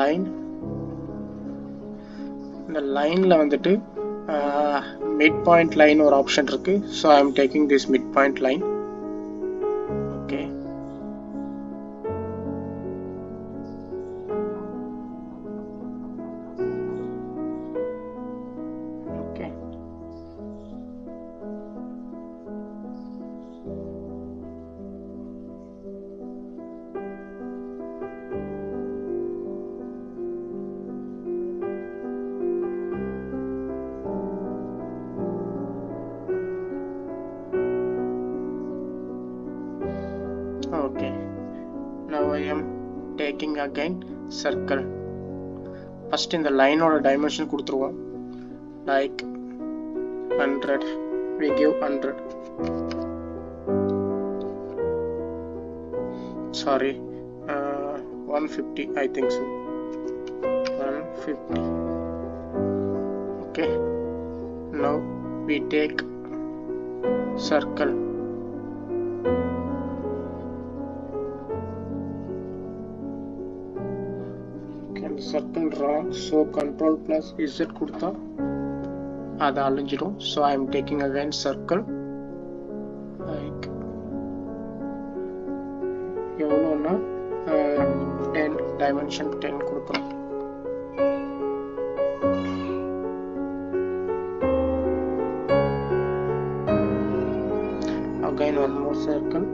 Line. இந்த லைனில் வந்துட்டு மிட் பாயிண்ட் லைன் ஒரு ஆப்ஷன் இருக்கு. So I am taking this mid point line. Okay, okay, okay. Now I am taking again circle. First இந்த லைனோட dimension கொடுத்துருவோம். Like 100, we give 100. Sorry, 150 I think so. 150. Okay, now we take circle. Circle wrong, so control plus z கொடுத்தா அது அழிஞ்சிடும். So I am taking again circle. Like எவ்வளோன்னா 10 dimension 10 கொடுக்குறோம். Again one more circle.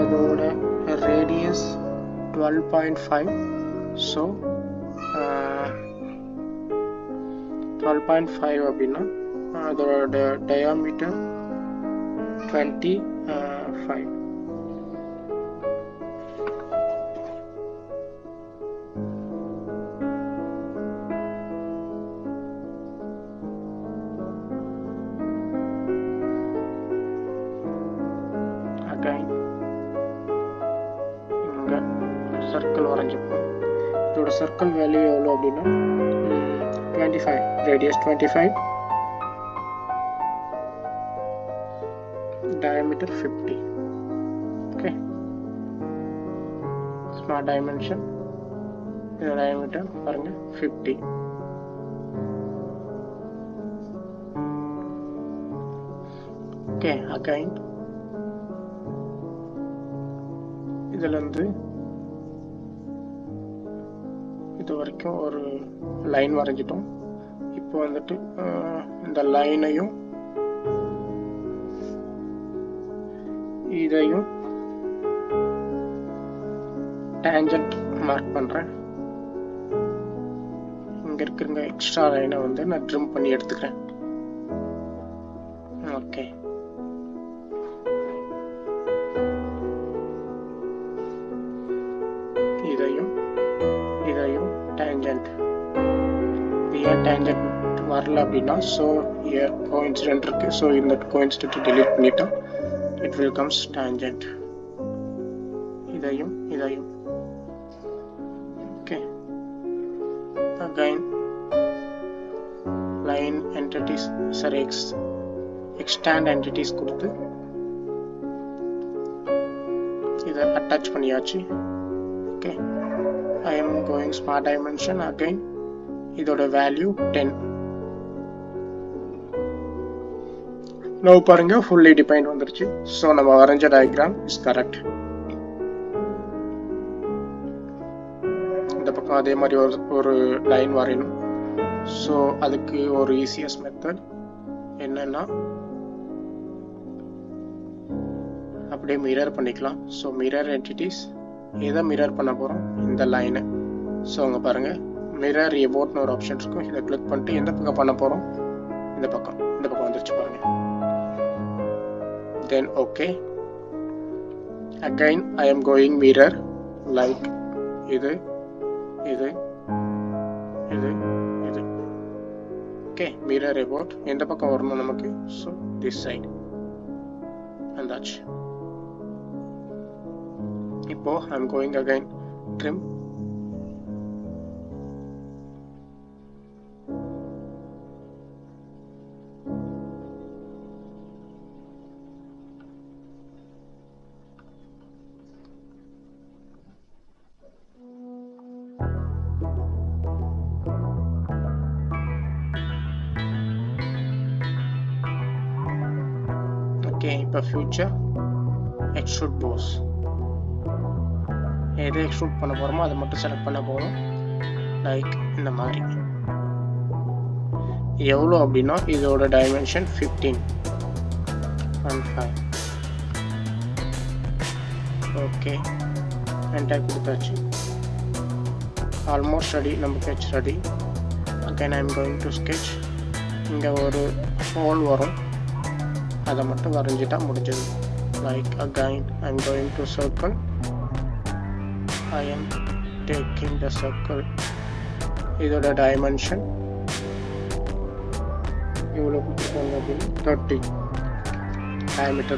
அதோட radius 12.5. So 12.5 அப்படின்னா அதோட diameter 25. Again இங்க circle வரைஞ்சிப்போம். இதோட circle value எவ்வளோ அப்படின்னா 25, radius 25, diameter 50. Okay, small dimension, diameter பாருங்க 50. Okay, again இதுல இருந்து இது வரைக்கும் ஒரு லைன் வரைஞ்சிட்டோம். இப்போ வந்துட்டு இந்த லைனையும் இதையும் டேஞ்சன்ட் மார்க் பண்றேன். இங்க இருக்கிற எக்ஸ்ட்ரா லைனை வந்து நான் ட்ரிம் பண்ணி எடுத்துக்கிறேன். ஓகே, இதையும் இதையும் டேஞ்சன்ட். ஏன் டேஞ்சன்ட் வரல அப்படின்னா ஸோ இயர் கோஇன்சிடென்ட் இருக்கு. ஸோ இந்த கோஇன்சிடென்ட் delete பண்ணிட்டா it will comes tangent. இதையும் இதையும். ஓகே, again line entities சரி extend entities கொடுத்து இதை அட்டாச் பண்ணியாச்சு. Okay, I am going smart dimension. again இதோட வேல்யூ 10. now பாருங்க fully defined வந்துருச்சு. ஸோ நம்ம வரைஞ்ச டயக்ராம் இஸ் கரெக்ட். இந்த பக்கம் அதே மாதிரி ஒரு லைன் வரையணும். ஸோ அதுக்கு ஒரு ஈஸியஸ்ட் மெத்தட் என்னன்னா அப்படியே மிரர் பண்ணிக்கலாம். ஸோ மிரர் என்டிட்டிஸ் எதை மிரர் பண்ண போகிறோம்? இந்த லைனை. ஸோ அங்கே பாருங்கள் மிரர் எபோட்னு ஒரு ஆப்ஷன் இருக்கும். இதை கிளிக் பண்ணிட்டு எந்த பக்கம் பண்ண போகிறோம்? இந்த பக்கம் வந்துருச்சு பாருங்க. then okay, again I am going mirror like இது இது இது இது. okay, mirror about எந்த பக்கம் வரணும் நமக்கு? so this side. வந்தாச்சு. இப்போ I am going again trim. இப்போ ஃபியூச்சர் எக்ஸ்ட்ரூட் போஸ் எதை எக்ஸ்ட்ரூட் பண்ண போகிறோமோ அதை மட்டும் செலக்ட் பண்ண போகிறோம். லைக் இந்த மாதிரி. எவ்வளோ அப்படின்னா இதோட டைமென்ஷன் 15.5. ஓகே, என்டர் கொடுத்தாச்சு. Almost ready. நம்ம sketch ready. Again I am going to sketch. இங்கே ஒரு ஹோல் வரும், அதை மட்டும் வரைஞ்சிட்டா முடிஞ்சது. Like again I am going to circle. I am taking the circle. இதோட டைமென்ஷன் இவ்வளோ கொடுத்துருக்காங்க அப்படின்னு 30, diameter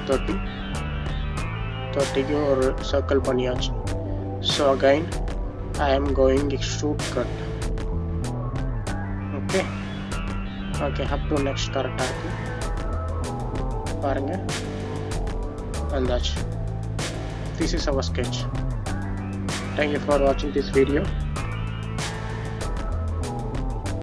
30க்கு ஒரு சர்க்கிள் பண்ணியாச்சு. So again I am going extrude cut. Okay up to next கரெக்டாக இருக்கு பாருங்கள், வந்தாச்சு. This is our sketch. Thank you for watching this video.